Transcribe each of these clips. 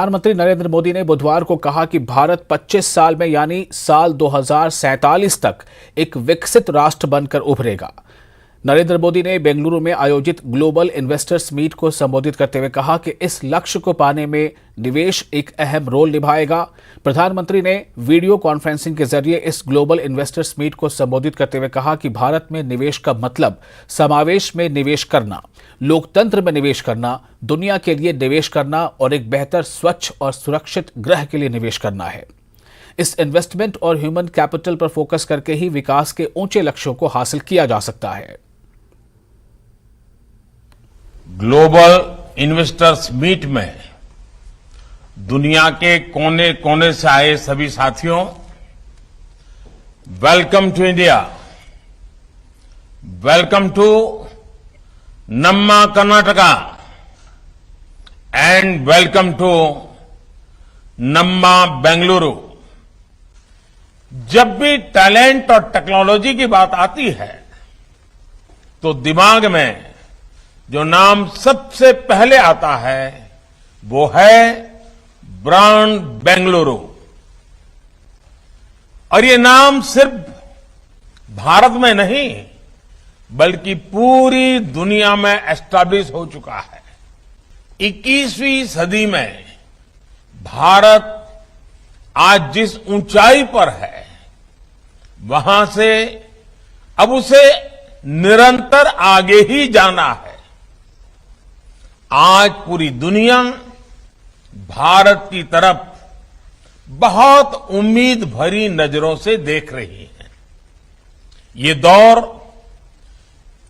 प्रधानमंत्री नरेंद्र मोदी ने बुधवार को कहा कि भारत 25 साल में यानी साल 2047 तक एक विकसित राष्ट्र बनकर उभरेगा। नरेंद्र मोदी ने बेंगलुरु में आयोजित ग्लोबल इन्वेस्टर्स मीट को संबोधित करते हुए कहा कि इस लक्ष्य को पाने में निवेश एक अहम रोल निभाएगा। प्रधानमंत्री ने वीडियो कॉन्फ्रेंसिंग के जरिए इस ग्लोबल इन्वेस्टर्स मीट को संबोधित करते हुए कहा कि भारत में निवेश का मतलब समावेश में निवेश करना, लोकतंत्र में निवेश करना, दुनिया के लिए निवेश करना और एक बेहतर, स्वच्छ और सुरक्षित ग्रह के लिए निवेश करना है। इस इन्वेस्टमेंट और ह्यूमन कैपिटल पर फोकस करके ही विकास के ऊंचे लक्ष्यों को हासिल किया जा सकता है। ग्लोबल इन्वेस्टर्स मीट में दुनिया के कोने कोने से आए सभी साथियों, welcome to India, welcome to नम्मा कर्नाटका एंड वेलकम टू नम्मा बेंगलुरु। जब भी टैलेंट और टेक्नोलॉजी की बात आती है तो दिमाग में जो नाम सबसे पहले आता है वो है ब्रांड बेंगलुरु। और ये नाम सिर्फ भारत में नहीं बल्कि पूरी दुनिया में एस्टैब्लिश हो चुका है। 21वीं सदी में भारत आज जिस ऊंचाई पर है वहां से अब उसे निरंतर आगे ही जाना है। आज पूरी दुनिया भारत की तरफ बहुत उम्मीद भरी नजरों से देख रही है। ये दौर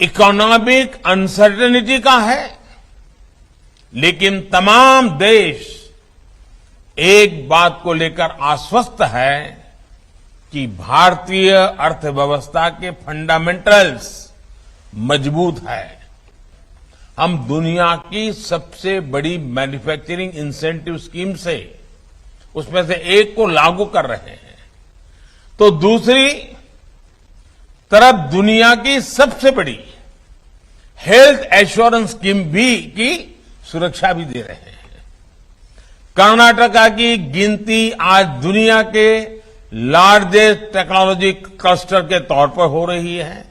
इकोनॉमिक अनसर्टेनिटी का है, लेकिन तमाम देश एक बात को लेकर आश्वस्त है कि भारतीय अर्थव्यवस्था के फंडामेंटल्स मजबूत है। हम दुनिया की सबसे बड़ी मैन्युफैक्चरिंग इंसेंटिव स्कीम से उसमें से एक को लागू कर रहे हैं, तो दूसरी तरफ दुनिया की सबसे बड़ी हेल्थ एश्योरेंस स्कीम भी की सुरक्षा भी दे रहे हैं। कर्नाटका की गिनती आज दुनिया के लार्जेस्ट टेक्नोलॉजी क्लस्टर के तौर पर हो रही है।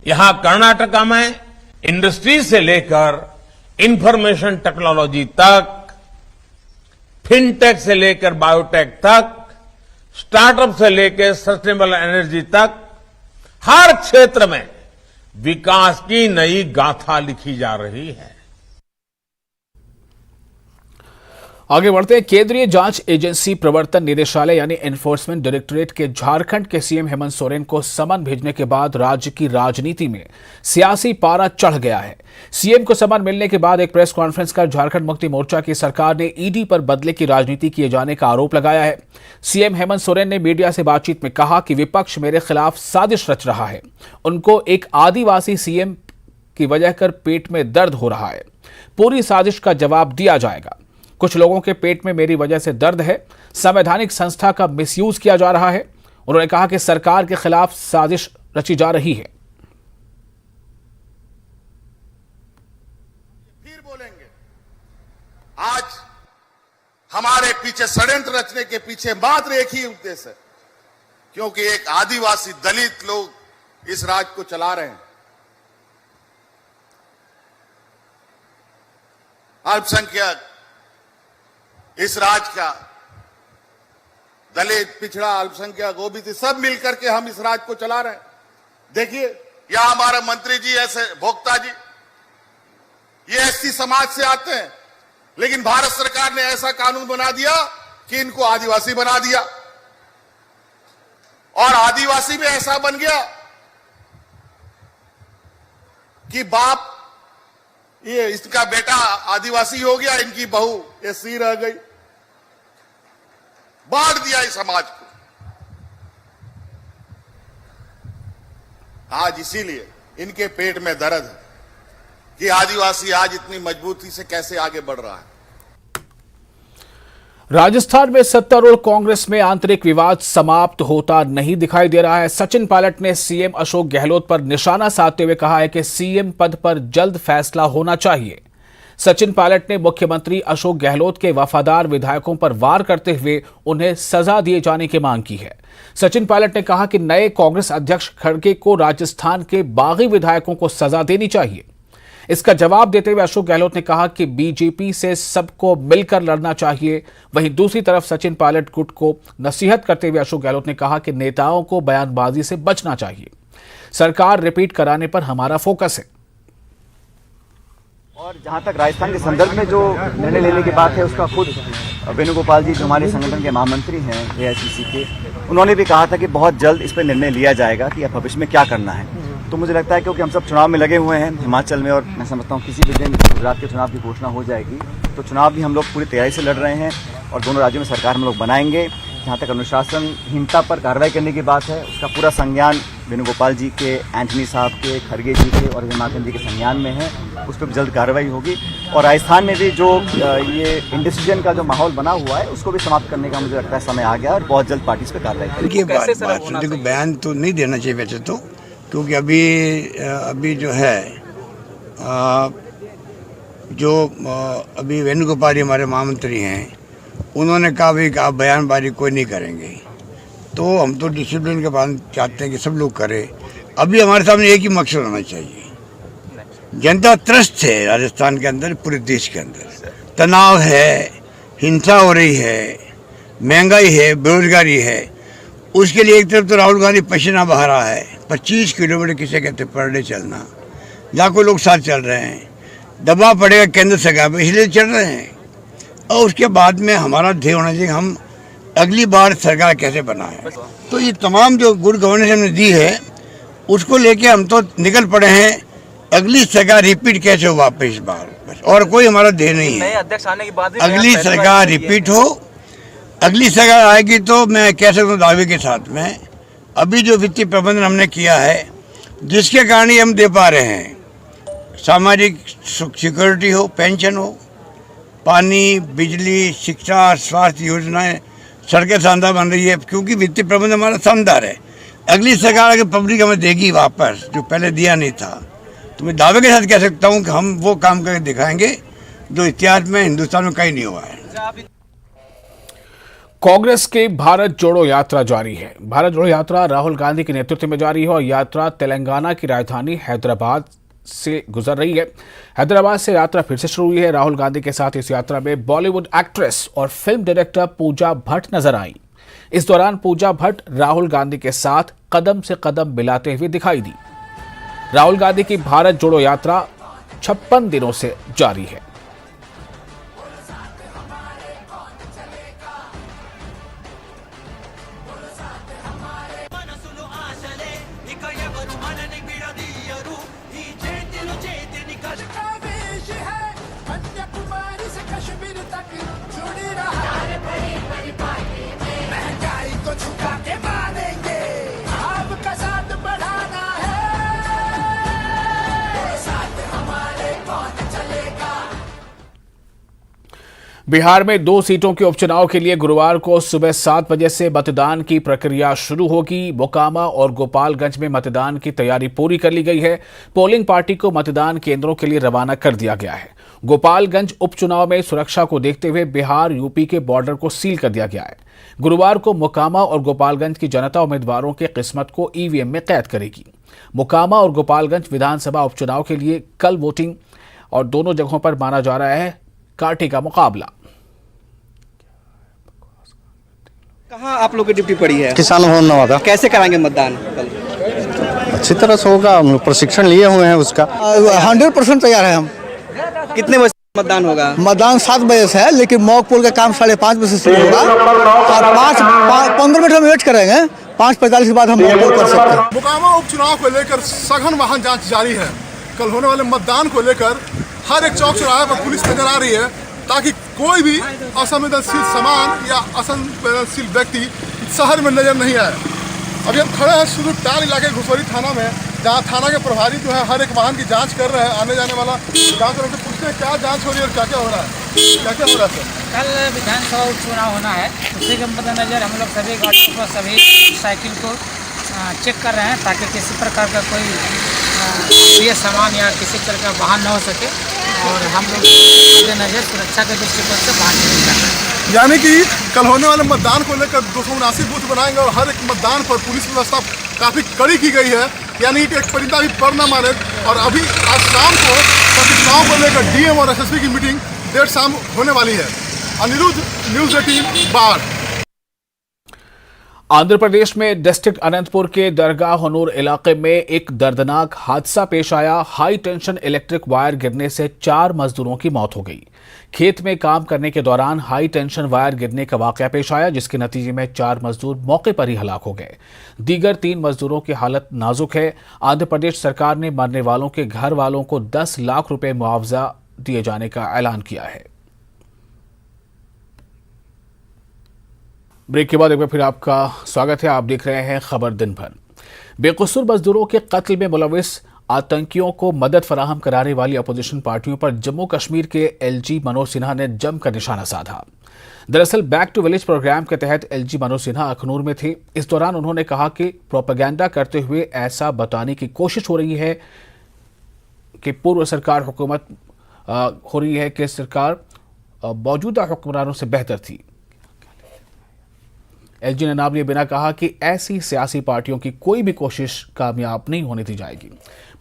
यहां कर्नाटका में इंडस्ट्री से लेकर इंफॉर्मेशन टेक्नोलॉजी तक, फिनटेक से लेकर बायोटेक तक, स्टार्टअप से लेकर सस्टेनेबल एनर्जी तक, हर क्षेत्र में विकास की नई गाथा लिखी जा रही है। आगे बढ़ते हैं। केंद्रीय जांच एजेंसी प्रवर्तन निदेशालय यानी एनफोर्समेंट डायरेक्टोरेट के झारखंड के सीएम हेमंत सोरेन को समन भेजने के बाद राज्य की राजनीति में सियासी पारा चढ़ गया है। सीएम को समन मिलने के बाद एक प्रेस कॉन्फ्रेंस कर झारखंड मुक्ति मोर्चा की सरकार ने ईडी पर बदले की राजनीति किए जाने का आरोप लगाया है। सीएम हेमंत सोरेन ने मीडिया से बातचीत में कहा कि विपक्ष मेरे खिलाफ साजिश रच रहा है। उनको एक आदिवासी सीएम की वजह कर पेट में दर्द हो रहा है। पूरी साजिश का जवाब दिया जाएगा। कुछ लोगों के पेट में मेरी वजह से दर्द है। संवैधानिक संस्था का मिसयूज किया जा रहा है। उन्होंने कहा कि सरकार के खिलाफ साजिश रची जा रही है। फिर बोलेंगे, आज हमारे पीछे षड्यंत्र रचने के पीछे मात्र एक ही उद्देश्य है, क्योंकि एक आदिवासी दलित लोग इस राज्य को चला रहे हैं। अल्पसंख्यक इस राज्य का, दलित, पिछड़ा, अल्पसंख्यक, ओबीसी सब मिलकर के हम इस राज्य को चला रहे हैं। देखिए, यहां हमारे मंत्री जी ऐसे भोक्ता जी ये एससी समाज से आते हैं, लेकिन भारत सरकार ने ऐसा कानून बना दिया कि इनको आदिवासी बना दिया, और आदिवासी में ऐसा बन गया कि बाप ये इसका बेटा आदिवासी हो गया, इनकी बहू एससी रह गई। बांट दिया इस समाज को। आज इसीलिए इनके पेट में दर्द है कि आदिवासी आज इतनी मजबूती से कैसे आगे बढ़ रहा है। राजस्थान में सत्तारूढ़ कांग्रेस में आंतरिक विवाद समाप्त होता नहीं दिखाई दे रहा है। सचिन पायलट ने सीएम अशोक गहलोत पर निशाना साधते हुए कहा है कि सीएम पद पर जल्द फैसला होना चाहिए। सचिन पायलट ने मुख्यमंत्री अशोक गहलोत के वफादार विधायकों पर वार करते हुए उन्हें सजा दिए जाने की मांग की है। सचिन पायलट ने कहा कि नए कांग्रेस अध्यक्ष खड़गे को राजस्थान के बागी विधायकों को सजा देनी चाहिए। इसका जवाब देते हुए अशोक गहलोत ने कहा कि बीजेपी से सबको मिलकर लड़ना चाहिए। वहीं दूसरी तरफ सचिन पायलट गुट को नसीहत करते हुए अशोक गहलोत ने कहा कि नेताओं को बयानबाजी से बचना चाहिए। सरकार रिपीट कराने पर हमारा फोकस है। और जहां तक राजस्थान के संदर्भ में जो निर्णय लेने की बात है, उसका खुद वेणुगोपाल जी जो हमारे संगठन के महामंत्री हैं एआईसीसी के, उन्होंने भी कहा था कि बहुत जल्द इस पर निर्णय लिया जाएगा कि अब भविष्य में क्या करना है। तो मुझे लगता है क्योंकि हम सब चुनाव में लगे हुए हैं हिमाचल में, और मैं समझता हूँ किसी भी दिन गुजरात के चुनाव की घोषणा हो जाएगी, तो चुनाव भी हम लोग पूरी तैयारी से लड़ रहे हैं और दोनों राज्यों में सरकार हम लोग बनाएंगे। जहाँ तक अनुशासनहीनता पर कार्रवाई करने की बात है, उसका पूरा संज्ञान वेणुगोपाल जी के, एंटनी साहब के, खड़गे जी के और हिमाचल जी के संज्ञान में है। उस पर जल्द कार्रवाई होगी और राजस्थान में भी जो ये इंडिसीजन का जो माहौल बना हुआ है, उसको भी समाप्त करने का मुझे लगता है समय आ गया और बहुत जल्द पार्टी इस पर कार्रवाई करेगी। देखो, बयान तो नहीं देना चाहिए वैसे तो, क्योंकि अभी जो है अभी वेणुगोपाल हमारे महामंत्री हैं, उन्होंने कहा भाई आप बयानबाजी कोई नहीं करेंगे, तो हम तो डिसिप्लिन के पालन चाहते हैं कि सब लोग करें। अभी हमारे सामने एक ही मकसद होना चाहिए, जनता त्रस्त है राजस्थान के अंदर, पूरे देश के अंदर तनाव है, हिंसा हो रही है, महंगाई है, बेरोजगारी है। उसके लिए एक तरफ तो राहुल गांधी पसीना बहा रहा है, 25 किलोमीटर किसे कहते पर डे चलना, लाखों लोग साथ चल रहे हैं, दबाव पड़ेगा केंद्र सरकार पर, इसलिए चल रहे हैं। और उसके बाद में हमारा ध्येय होना चाहिए हम अगली बार सरकार कैसे बनाएं। तो ये तमाम जो गुड गवर्नेंस हमने दी है, उसको लेके हम तो निकल पड़े हैं, अगली सरकार रिपीट कैसे हो वापस इस बार, बस और कोई हमारा ध्येय नहीं है। अध्यक्ष आने के बाद अगली सरकार रिपीट हो, अगली सरकार आएगी तो मैं कह सकता हूँ दावे के साथ में, अभी जो वित्तीय प्रबंधन हमने किया है, जिसके कारण ही हम दे पा रहे हैं, सामाजिक सिक्योरिटी हो, पेंशन हो, पानी, बिजली, शिक्षा, स्वास्थ्य योजनाएं, सड़कें शानदार बन रही है, क्योंकि वित्तीय प्रबंधन हमारा शानदार है। अगली सरकार अगर पब्लिक हमें देगी वापस जो पहले दिया नहीं था, तो मैं दावे के साथ कह सकता हूं कि हम वो काम करके दिखाएंगे जो इतिहास में हिंदुस्तान में कहीं नहीं हुआ है। कांग्रेस की भारत जोड़ो यात्रा जारी है। भारत जोड़ो यात्रा राहुल गांधी के नेतृत्व में जारी है और यात्रा तेलंगाना की राजधानी हैदराबाद से गुजर रही है। हैदराबाद से यात्रा फिर से शुरू हुई है। राहुल गांधी के साथ इस यात्रा में बॉलीवुड एक्ट्रेस और फिल्म डायरेक्टर पूजा भट्ट नजर आई। इस दौरान पूजा भट्ट राहुल गांधी के साथ कदम से कदम मिलाते हुए दिखाई दी। राहुल गांधी की भारत जोड़ो यात्रा 56 दिनों से जारी है। बिहार में 2 सीटों के उपचुनाव के लिए गुरुवार को सुबह 7 बजे से मतदान की प्रक्रिया शुरू होगी। मोकामा और गोपालगंज में मतदान की तैयारी पूरी कर ली गई है। पोलिंग पार्टी को मतदान केंद्रों के लिए रवाना कर दिया गया है। गोपालगंज उपचुनाव में सुरक्षा को देखते हुए बिहार यूपी के बॉर्डर को सील कर दिया गया है। गुरुवार को मोकामा और गोपालगंज की जनता उम्मीदवारों की किस्मत को ईवीएम में कैद करेगी। मोकामा और गोपालगंज विधानसभा उपचुनाव के लिए कल वोटिंग और दोनों जगहों पर माना जा रहा है कांटे का मुकाबला। कहाँ आप लोग की ड्यूटी पड़ी है? किसान भवन नवादा। कैसे कराएंगे मतदान कल? अच्छी तरह से होगा, हम लोग प्रशिक्षण लिए हुए हैं उसका। 100% तैयार है हम। कितने बजे मतदान होगा? मतदान 7 बजे से है, लेकिन मॉक पोल का काम 5:30 बजे से शुरू होगा और 15 मिनट हम वेट करेंगे। 5:45 के बाद हम मॉक पोल कर सकते हैं। मोकामा उपचुनाव को लेकर सघन वाहन जांच जारी है। कल होने वाले मतदान को लेकर हर एक चौक चौराहे पर पुलिस नजर आ रही है, ताकि कोई भी असंवेदनशील सामान या असंवेदनशील व्यक्ति शहर में नजर नहीं आए। अभी हम खड़े हैं सुदूर टाल इलाके घुसवरी थाना में, जहां थाना के प्रभारी जो है हर एक वाहन की जांच कर रहे हैं, आने जाने वाला जांच करके पूछते हैं क्या जांच हो रही है और क्या क्या हो रहा है। क्या क्या हो रहा है सर? कल विधानसभा उपचुनाव होना है, उसी के मद्देनजर हम लोग सभी गाड़ियों को, सभी साइकिल को चेक कर रहे हैं, ताकि किसी प्रकार का कोई ये सामान या किसी तरह का वाहन न हो सके। और हम लोग मद्देनजर सुरक्षा के दृष्टिकोण से बाहर नहीं कर रहे हैं। यानी कि कल होने वाले मतदान को लेकर 279 बूथ बनाएंगे और हर एक मतदान पर पुलिस व्यवस्था काफ़ी कड़ी की गई है, यानी कि एक परिंदा भी पर न मारे। और अभी आज शाम को सभी चुनाव को लेकर डीएम और एसएसपी की मीटिंग देर शाम होने वाली है। अनिरुद्ध, न्यूज़ 18 बाढ़। आंध्र प्रदेश में डिस्ट्रिक्ट अनंतपुर के दरगाह हनूर इलाके में एक दर्दनाक हादसा पेश आया। हाई टेंशन इलेक्ट्रिक वायर गिरने से 4 मजदूरों की मौत हो गई। खेत में काम करने के दौरान हाई टेंशन वायर गिरने का वाकया पेश आया, जिसके नतीजे में 4 मजदूर मौके पर ही हलाक हो गए। दीगर 3 मजदूरों की हालत नाजुक है। आंध्र प्रदेश सरकार ने मरने वालों के घर वालों को 10 लाख रुपए मुआवजा दिए जाने का ऐलान किया है। ब्रेक के बाद एक बार फिर आपका स्वागत है। आप देख रहे हैं खबर दिन भर। बेकसूर मजदूरों के कत्ल में मुलविस आतंकियों को मदद फराहम कराने वाली अपोजिशन पार्टियों पर जम्मू कश्मीर के एलजी मनोज सिन्हा ने जमकर निशाना साधा। दरअसल बैक टू विलेज प्रोग्राम के तहत एलजी मनोज सिन्हा अखनूर में थे। इस दौरान उन्होंने कहा कि प्रोपेगेंडा करते हुए ऐसा बताने की कोशिश हो रही है कि पूर्व सरकार हुकूमत हो रही है कि सरकार मौजूदा हुक्मरानों से बेहतर थी। एलजी ने नाम लिए बिना कहा कि ऐसी सियासी पार्टियों की कोई भी कोशिश कामयाब नहीं होने दी जाएगी।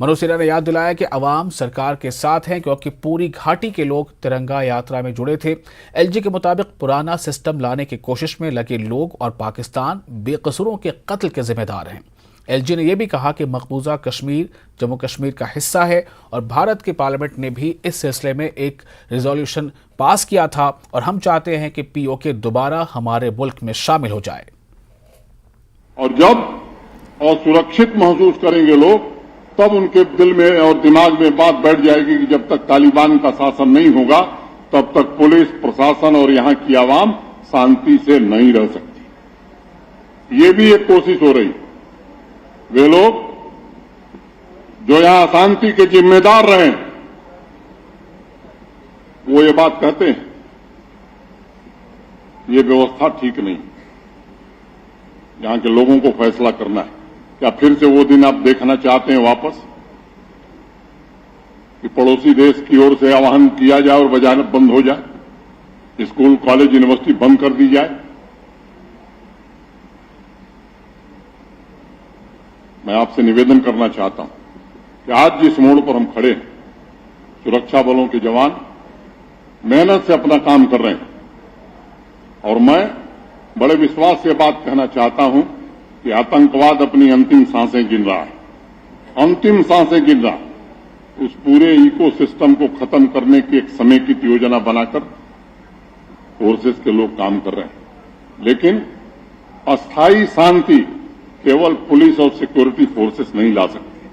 मनोज सिन्हा ने याद दिलाया कि अवाम सरकार के साथ हैं क्योंकि पूरी घाटी के लोग तिरंगा यात्रा में जुड़े थे। एलजी के मुताबिक पुराना सिस्टम लाने की कोशिश में लगे लोग और पाकिस्तान बेकसूरों के कत्ल के जिम्मेदार हैं। एलजी ने यह भी कहा कि मकबूजा कश्मीर जम्मू कश्मीर का हिस्सा है और भारत के पार्लियामेंट ने भी इस सिलसिले में एक रिजोल्यूशन पास किया था और हम चाहते हैं कि पीओके दोबारा हमारे मुल्क में शामिल हो जाए। और जब असुरक्षित महसूस करेंगे लोग, तब उनके दिल में और दिमाग में बात बैठ जाएगी कि जब तक तालिबान का शासन नहीं होगा तब तक पुलिस प्रशासन और यहां की आवाम शांति से नहीं रह सकती। ये भी एक कोशिश हो रही। वे लोग जो यहां अशांति के जिम्मेदार रहे, वो ये बात कहते हैं ये व्यवस्था ठीक नहीं, यहां के लोगों को फैसला करना है। क्या फिर से वो दिन आप देखना चाहते हैं वापस कि पड़ोसी देश की ओर से आह्वान किया जाए और वजानत बंद हो जाए, स्कूल कॉलेज यूनिवर्सिटी बंद कर दी जाए? मैं आपसे निवेदन करना चाहता हूं कि आज जिस मोड़ पर हम खड़े हैं, सुरक्षा बलों के जवान मेहनत से अपना काम कर रहे हैं और मैं बड़े विश्वास से बात कहना चाहता हूं कि आतंकवाद अपनी अंतिम सांसें गिन रहा है, अंतिम सांसें गिन रहा है। उस पूरे इकोसिस्टम को खत्म करने की एक समेकित योजना बनाकर फोर्सेस के लोग काम कर रहे हैं, लेकिन अस्थायी शांति केवल पुलिस और सिक्योरिटी फोर्सेस नहीं ला सकती।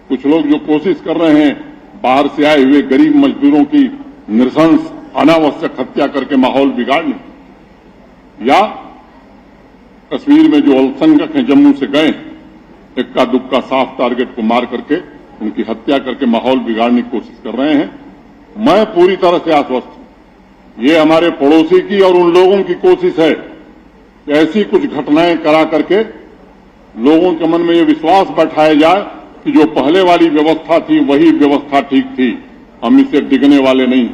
कुछ लोग जो कोशिश कर रहे हैं बाहर से आए हुए गरीब मजदूरों की नृशंस अनावश्यक हत्या करके माहौल बिगाड़ने, या कश्मीर में जो अल्पसंख्यक हैं जम्मू से गए, इक्का दुक्का साफ टारगेट को मार करके उनकी हत्या करके माहौल बिगाड़ने की कोशिश कर रहे हैं। मैं पूरी तरह से आश्वस्त हूं, ये हमारे पड़ोसी की और उन लोगों की कोशिश है कि ऐसी कुछ घटनाएं करा करके लोगों के मन में ये विश्वास बैठाया जाए कि जो पहले वाली व्यवस्था थी वही व्यवस्था ठीक थी, हम इससे डिगने वाले नहीं।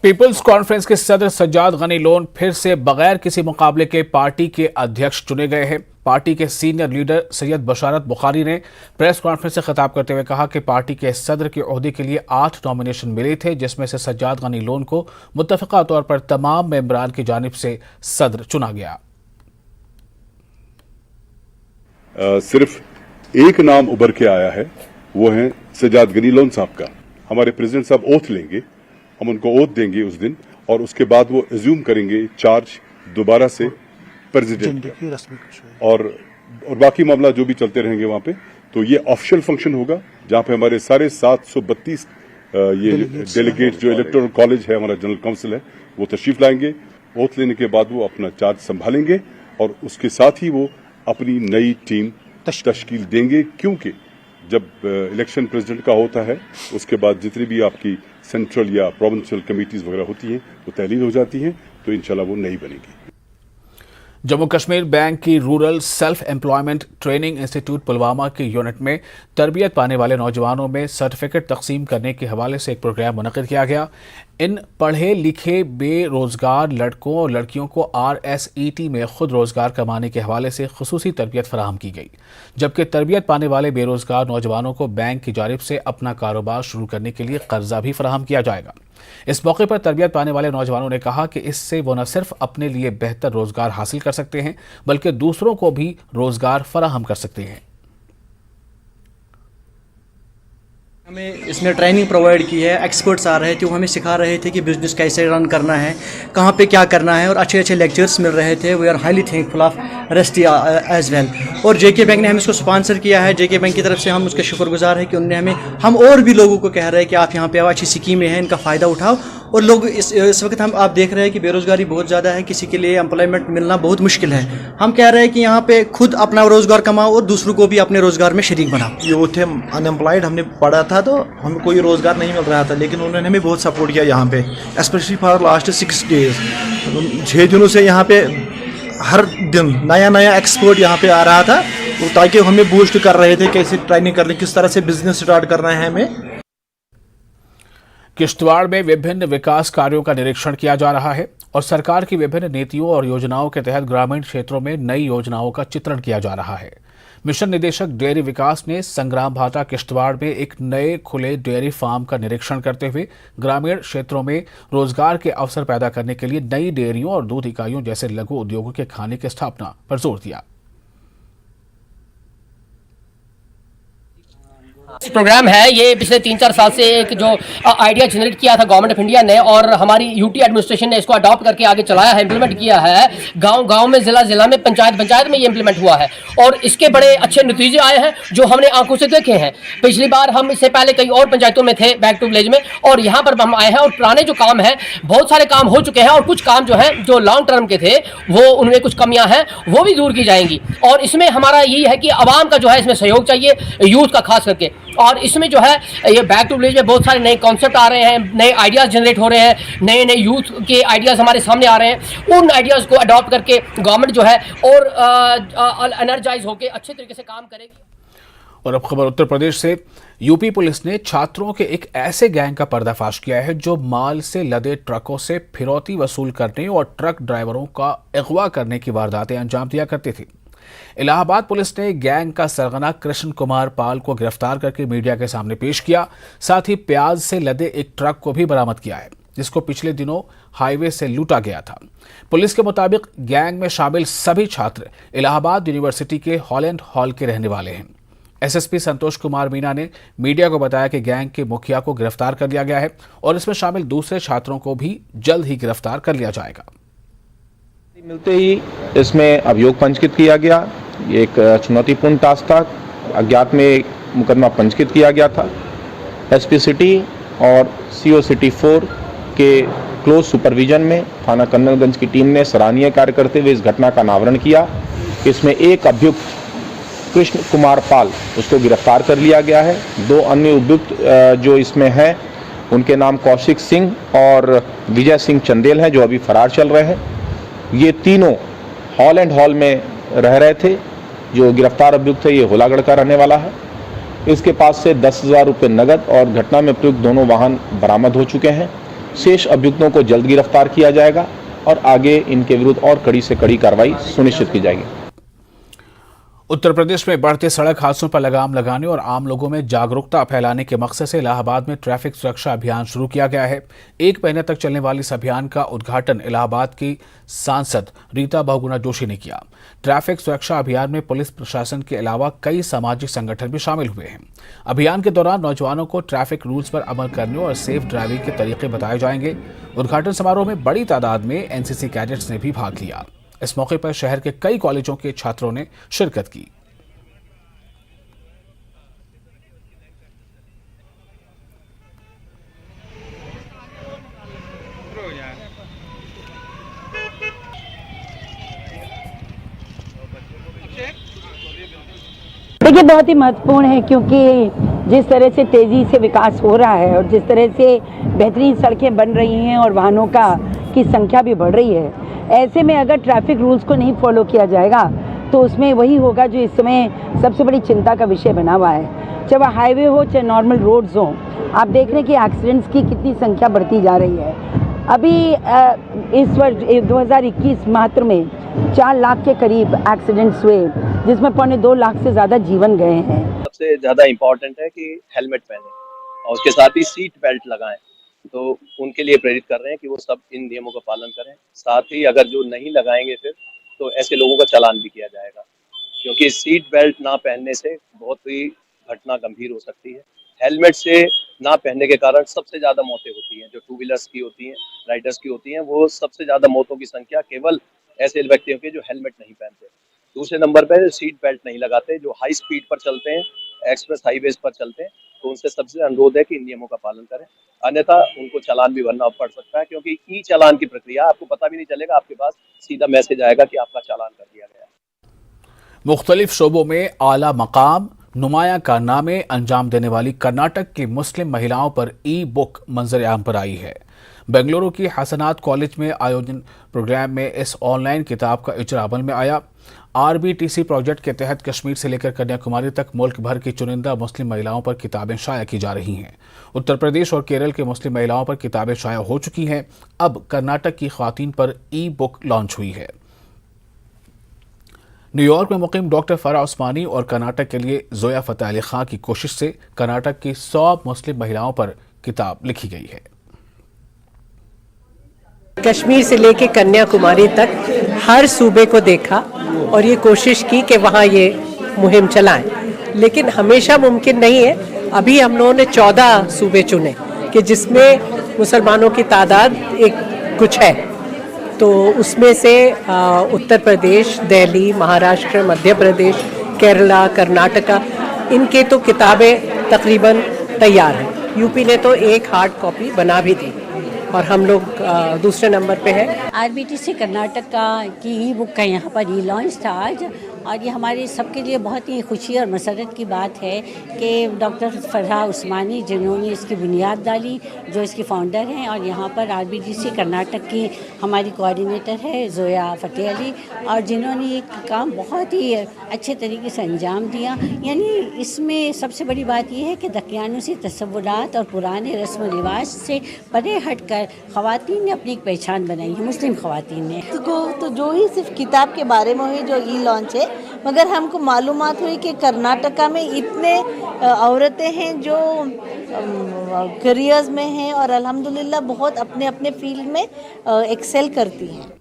पीपल्स कॉन्फ्रेंस के सदर सज्जाद गनी लोन फिर से बगैर किसी मुकाबले के पार्टी के अध्यक्ष चुने गए हैं। पार्टी के सीनियर लीडर सैयद बशारत बुखारी ने प्रेस कॉन्फ्रेंस से खिताब करते हुए कहा कि पार्टी के सदर के ओहदे के लिए 8 नॉमिनेशन मिले थे, जिसमें से सज्जाद गनी लोन को मुत्तफिका तौर पर तमाम मेंबरान की जानिब से सदर चुना गया। सिर्फ एक नाम उभर के आया है, वो है सज्जाद गनी लोन साहब का। हमारे प्रेसिडेंट साहब ओथ लेंगे, हम उनको ओथ देंगे उस दिन, और उसके बाद वो एज्यूम करेंगे चार्ज दोबारा से प्रेसिडेंट, और बाकी मामला जो भी चलते रहेंगे वहां पे। तो ये ऑफिशियल फंक्शन होगा जहां पे हमारे सारे 732 ये डेलीगेट जो इलेक्टोरल कॉलेज है, हमारा जनरल काउंसिल है, वो तशरीफ लाएंगे। ओथ लेने के बाद वो अपना चार्ज संभालेंगे और उसके साथ ही वो अपनी नई टीम तश्कील देंगे, क्योंकि जब इलेक्शन प्रेसिडेंट का होता है उसके बाद जितनी भी आपकी सेंट्रल या प्रोविंशियल कमेटीज वगैरह होती हैं वो तहलील हो जाती हैं, तो इंशाल्लाह वो नई बनेगी। जम्मू कश्मीर बैंक की rural self employment training institute Pulwama के यूनिट में तरबियत पाने वाले नौजवानों में सर्टिफिकेट तकसीम करने के हवाले से एक प्रोग्राम मुनक़िद किया गया। इन पढ़े लिखे बेरोजगार लड़कों और लड़कियों को RSET में खुद रोजगार कमाने के हवाले से खुसूसी तरबियत फराहम की गई, जबकि तरबियत पाने वाले बेरोजगार नौजवानों को बैंक की जानिब से अपना कारोबार शुरू करने के लिए कर्जा भी फराहम किया जाएगा। इस मौके पर तरबियत पाने वाले नौजवानों ने कहा कि इससे वो न सिर्फ अपने लिए बेहतर रोजगार हासिल कर सकते हैं बल्कि दूसरों को भी रोजगार फराहम कर सकते हैं। हमें इसमें ट्रेनिंग प्रोवाइड की है, एक्सपर्ट्स आ रहे थे, वो हमें सिखा रहे थे कि बिज़नेस कैसे रन करना है, कहाँ पे क्या करना है, और अच्छे अच्छे लेक्चर्स मिल रहे थे। We are highly thankful of resty as well. और JK बैंक ने हमें इसको स्पॉन्सर किया है। JK बैंक की तरफ से हम उसके शुक्रगुजार हैं कि उन्होंने हम और भी लोगों को कह रहे हैं कि आप यहाँ पे आओ, अच्छी स्कीमें हैं, इनका फ़ायदा उठाओ। और लोग इस वक्त आप देख रहे हैं कि बेरोज़गारी बहुत ज़्यादा है, किसी के लिए एम्प्लॉयमेंट मिलना बहुत मुश्किल है। हम कह रहे हैं कि यहाँ पे खुद अपना रोज़गार कमाओ और दूसरों को भी अपने रोज़गार में शरीक बनाओ। यूथ है अनएम्प्लॉयड, हमने पढ़ा था तो हमें कोई रोज़गार नहीं मिल रहा था, लेकिन उन्होंने हमें बहुत सपोर्ट किया यहाँ पे, स्पेशली फॉर लास्ट 6 डेज। 6 दिनों से यहाँ पे हर दिन नया नया एक्सपर्ट यहाँ पे आ रहा था, तो ताकि हमें बूस्ट कर रहे थे कैसे ट्रेनिंग करनी, किस तरह से बिजनेस स्टार्ट करना है हमें। किश्तवाड़ में विभिन्न विकास कार्यों का निरीक्षण किया जा रहा है और सरकार की विभिन्न नीतियों और योजनाओं के तहत ग्रामीण क्षेत्रों में नई योजनाओं का चित्रण किया जा रहा है। मिशन निदेशक डेयरी विकास ने संग्राम भाटा किश्तवाड़ में एक नए खुले डेयरी फार्म का निरीक्षण करते हुए ग्रामीण क्षेत्रों में रोजगार के अवसर पैदा करने के लिए नई डेयरियों और दूध इकाइयों जैसे लघु उद्योगों के खाने की स्थापना पर जोर दिया। प्रोग्राम है ये पिछले 3-4 साल से एक जो आइडिया जनरेट किया था गवर्नमेंट ऑफ इंडिया ने, और हमारी यूटी एडमिनिस्ट्रेशन ने इसको अडॉप्ट करके आगे चलाया है, इम्प्लीमेंट किया है। गांव में, जिला में, पंचायत में ये इम्प्लीमेंट हुआ है और इसके बड़े अच्छे नतीजे आए हैं जो हमने आंखों से देखे हैं। पिछली बार हम इससे पहले कई और पंचायतों में थे, बैक टू विलेज में, और यहाँ पर हम आए हैं और पुराने जो काम है बहुत सारे काम हो चुके हैं और कुछ काम जो है जो लॉन्ग टर्म के थे वो उनमें कुछ कमियां हैं वो भी दूर की जाएंगी। और इसमें हमारा यही है कि आवाम का जो है इसमें सहयोग चाहिए, यूथ का खास करके। और इसमें जो है ये बैक टू विलेज में बहुत सारे नए कॉन्सेप्ट आ रहे हैं, नए आइडियाज़ जनरेट हो रहे हैं, नए यूथ के आइडियाज़ हमारे सामने आ रहे हैं। उन आइडियाज़ को अडॉप्ट करके गवर्नमेंट जो है और एनर्जाइज होकर अच्छे तरीके से काम करेगी। और अब खबर उत्तर प्रदेश से। यूपी पुलिस ने छात्रों के एक ऐसे गैंग का पर्दाफाश किया है जो माल से लदे ट्रकों से फिरौती वसूल करने और ट्रक ड्राइवरों का अगवा करने की वारदातें अंजाम दिया करते थे। इलाहाबाद पुलिस ने गैंग का सरगना कृष्ण कुमार पाल को गिरफ्तार करके मीडिया के सामने पेश किया। साथ ही प्याज से लदे एक ट्रक को भी बरामद किया है जिसको पिछले दिनों हाईवे से लूटा गया था। पुलिस के मुताबिक गैंग में शामिल सभी छात्र इलाहाबाद यूनिवर्सिटी के हॉलैंड हॉल के रहने वाले हैं। SSP संतोष कुमार मीना ने मीडिया को बताया कि गैंग के मुखिया को गिरफ्तार कर लिया गया है और इसमें शामिल दूसरे छात्रों को भी जल्द ही गिरफ्तार कर लिया जाएगा। मिलते ही इसमें अभियोग पंजीकृत किया गया। ये एक चुनौतीपूर्ण टास्क था। अज्ञात में मुकदमा पंजीकृत किया गया था। SP सिटी और CO सिटी 4 के क्लोज सुपरविजन में थाना कन्नलगंज की टीम ने सराहनीय कार्य करते हुए इस घटना का अनावरण किया। इसमें एक अभियुक्त कृष्ण कुमार पाल उसको गिरफ्तार कर लिया गया है। 2 अन्य अभियुक्त जो इसमें हैं उनके नाम कौशिक सिंह और विजय सिंह चंदेल हैं जो अभी फरार चल रहे हैं। ये तीनों हॉलैंड हॉल में रह रहे थे। जो गिरफ्तार अभियुक्त है ये होलागढ़ का रहने वाला है। इसके पास से 10,000 रुपये नगद और घटना में प्रयुक्त दोनों वाहन बरामद हो चुके हैं। शेष अभियुक्तों को जल्द गिरफ्तार किया जाएगा और आगे इनके विरुद्ध और कड़ी से कड़ी कार्रवाई सुनिश्चित की जाएगी। उत्तर प्रदेश में बढ़ते सड़क हादसों पर लगाम लगाने और आम लोगों में जागरूकता फैलाने के मकसद से इलाहाबाद में ट्रैफिक सुरक्षा अभियान शुरू किया गया है। 1 महीने तक चलने वाले इस अभियान का उद्घाटन इलाहाबाद की सांसद रीता बहुगुणा जोशी ने किया। ट्रैफिक सुरक्षा अभियान में पुलिस प्रशासन के अलावा कई सामाजिक संगठन भी शामिल हुए हैं। अभियान के दौरान नौजवानों को ट्रैफिक रूल्स पर अमल करने और सेफ ड्राइविंग के तरीके बताए जाएंगे। उद्घाटन समारोह में बड़ी तादाद में NCC कैडेट्स ने भी भाग लिया। इस मौके पर शहर के कई कॉलेजों के छात्रों ने शिरकत की। देखिए बहुत ही महत्वपूर्ण है क्योंकि जिस तरह से तेज़ी से विकास हो रहा है और जिस तरह से बेहतरीन सड़कें बन रही हैं और वाहनों की संख्या भी बढ़ रही है, ऐसे में अगर ट्रैफिक रूल्स को नहीं फॉलो किया जाएगा तो उसमें वही होगा जो इस समय सबसे बड़ी चिंता का विषय बना हुआ है। चाहे वह हाईवे हो चाहे नॉर्मल रोड्स हो, आप देख रहे हैं कि एक्सीडेंट्स की कितनी संख्या बढ़ती जा रही है। अभी इस वर्ष 2021 मात्र में 4 लाख के करीब एक्सीडेंट्स हुए, जिसमें 2.25 लाख से ज़्यादा जीवन गए हैं। सबसे ज़्यादा इम्पोर्टेंट है कि हेलमेट पहने और उसके साथ ही सीट बेल्ट लगाएं। तो उनके लिए प्रेरित कर रहे हैं कि वो सब इन नियमों का पालन करें। साथ ही अगर जो नहीं लगाएंगे फिर तो ऐसे लोगों का चालान भी किया जाएगा, क्योंकि सीट बेल्ट ना पहनने से बहुत ही घटना गंभीर हो सकती है। हेलमेट से ना पहनने के कारण सबसे ज़्यादा मौतें होती हैं, जो 2 व्हीलर्स की होती हैं, राइडर्स की होती हैं, वो सबसे ज़्यादा मौतों की संख्या केवल ऐसे व्यक्तियों की जो हेलमेट नहीं पहनते। दूसरे नंबर पर सीट बेल्ट नहीं लगाते, जो हाई स्पीड पर चलते हैं, एक्सप्रेस हाईवेज पर चलते हैं, तो उनसे सबसे अनुरोध है कि इन नियमों का पालन करें, अन्यथा उनको चालान भी भरना पड़ सकता है। क्योंकि ई चालान की प्रक्रिया आपको पता भी नहीं चलेगा, आपके पास सीधा मैसेज आएगा कि आपका चालान कर दिया गया। मुख्तलिफ शोबों में आला मकाम नुमाया कारनामे अंजाम देने वाली कर्नाटक की मुस्लिम महिलाओं पर ई बुक मंजर आम पर आई है। बेंगलुरु की हसनात कॉलेज में आयोजन प्रोग्राम में इस ऑनलाइन किताब का इजरा अमल में आया। RBTC प्रोजेक्ट के तहत कश्मीर से लेकर कन्याकुमारी तक मुल्क भर की चुनिंदा मुस्लिम महिलाओं पर किताबें शाया की जा रही हैं। उत्तर प्रदेश और केरल के मुस्लिम महिलाओं पर किताबें शाया हो चुकी हैं। अब कर्नाटक की ख्वातीन पर ई बुक लॉन्च हुई है। न्यूयॉर्क में मुकीम डॉक्टर फराह उस्मानी और कर्नाटक के लिए जोया फतेह अली खां की कोशिश से कर्नाटक की 100 मुस्लिम महिलाओं पर किताब लिखी गई है। कश्मीर से लेकर कन्याकुमारी तक हर सूबे को देखा और ये कोशिश की कि वहाँ ये मुहिम चलाएं, लेकिन हमेशा मुमकिन नहीं है। अभी हम लोगों ने 14 सूबे चुने कि जिसमें मुसलमानों की तादाद कुछ है, तो उसमें से उत्तर प्रदेश, दिल्ली, महाराष्ट्र, मध्य प्रदेश, केरला, कर्नाटका, इनके तो किताबें तकरीबन तैयार हैं। यूपी ने तो एक हार्ड कॉपी बना भी दी और हम लोग दूसरे नंबर पे हैं। RBTC कर्नाटक की ई बुक का यहाँ पर ई लॉन्च था आज, और ये हमारे सबके लिए बहुत ही खुशी और मसरत की बात है कि डॉक्टर फराह उस्मानी, जिन्होंने इसकी बुनियाद डाली, जो इसकी फाउंडर हैं, और यहाँ पर RBTC कर्नाटक की हमारी कोऑर्डिनेटर है जोया फतेह अली, और जिन्होंने ये काम बहुत ही अच्छे तरीके से अंजाम दिया। यानी इसमें सबसे बड़ी बात यह है कि दकियानुसी तसव्वुरात और पुराने रस्म व रिवाज से परे हटकर ख़वातीन ने अपनी एक पहचान बनाई है, मुस्लिम ख़वातीन ने। तो जो ही सिर्फ किताब के बारे में हुई जो ई लॉन्च है, मगर हमको मालूमात हुई कि कर्नाटका में इतने औरतें हैं जो करियर्स में हैं और अल्हम्दुलिल्लाह बहुत अपने अपने फील्ड में एक्सेल करती हैं।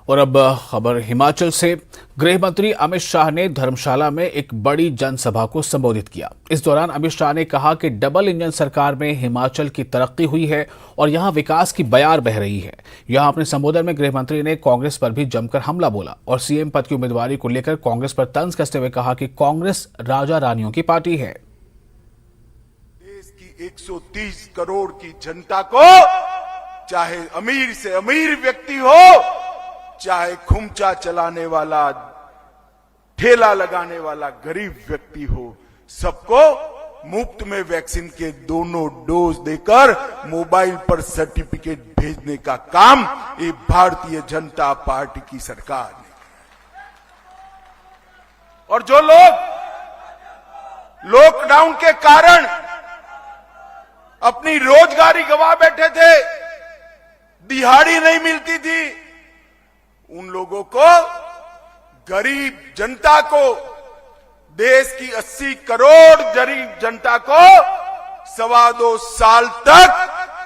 और अब खबर हिमाचल से। गृह मंत्री अमित शाह ने धर्मशाला में एक बड़ी जनसभा को संबोधित किया। इस दौरान अमित शाह ने कहा कि डबल इंजन सरकार में हिमाचल की तरक्की हुई है और यहां विकास की बयार बह रही है। यहां अपने संबोधन में गृह मंत्री ने कांग्रेस पर भी जमकर हमला बोला और सीएम पद की उम्मीदवारी को लेकर कांग्रेस पर तंज कसते हुए कहा कि कांग्रेस राजा रानियों की पार्टी है। देश की 130 करोड़ की जनता को, चाहे अमीर से अमीर व्यक्ति हो, चाहे खुमचा चलाने वाला, ठेला लगाने वाला गरीब व्यक्ति हो, सबको मुफ्त में वैक्सीन के दोनों डोज देकर मोबाइल पर सर्टिफिकेट भेजने का काम ये भारतीय जनता पार्टी की सरकार ने। और जो लोग लॉकडाउन के कारण अपनी रोजगारी गंवा बैठे थे, दिहाड़ी नहीं मिलती थी, उन लोगों को, गरीब जनता को, देश की 80 करोड़ गरीब जनता को 2.25 साल तक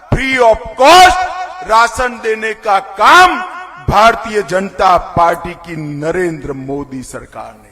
फ्री ऑफ कॉस्ट राशन देने का काम भारतीय जनता पार्टी की नरेंद्र मोदी सरकार ने